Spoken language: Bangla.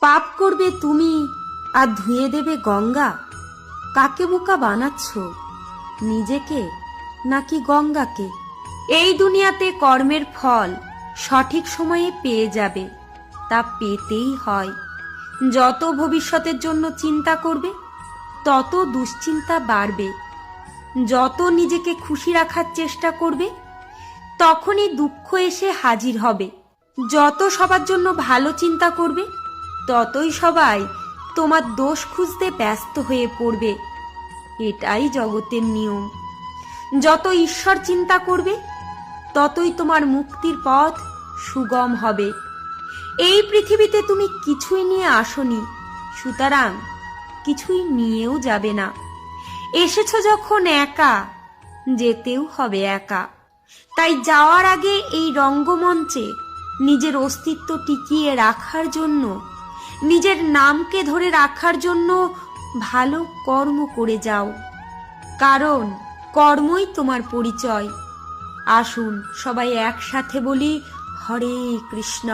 পাপ করবে তুমি আর ধুয়ে দেবে গঙ্গা। কাকে বোকা বানাচ্ছ, নিজেকে নাকি গঙ্গাকে? এই দুনিয়াতে কর্মের ফল সঠিক সময়ে পেয়ে যাবে, তা পেতেই হয়। যত ভবিষ্যতের জন্য চিন্তা করবে তত দুশ্চিন্তা বাড়বে। যত নিজেকে খুশি রাখার চেষ্টা করবে তখনই দুঃখ এসে হাজির হবে। যত সবার জন্য ভালো চিন্তা করবে ততই সবাই তোমার দোষ খুঁজতে ব্যস্ত হয়ে পড়বে। এটাই জগতের নিয়ম। যত ঈশ্বর চিন্তা করবে ততই তোমার মুক্তির পথ সুগম হবে। এই পৃথিবীতে তুমি কিছুই নিয়ে আসনি, সুতরাং কিছুই নিয়েও যাবে না। এসেছো যখন একা, যেতেও হবে একা। তাই যাওয়ার আগে এই রঙ্গমঞ্চে নিজের অস্তিত্ব টিকিয়ে রাখার জন্য, নিজের নামকে ধরে রাখার জন্য ভালো কর্ম করে যাও, কারণ কর্মই তোমার পরিচয়। আসুন সবাই একসাথে বলি, হরে কৃষ্ণ।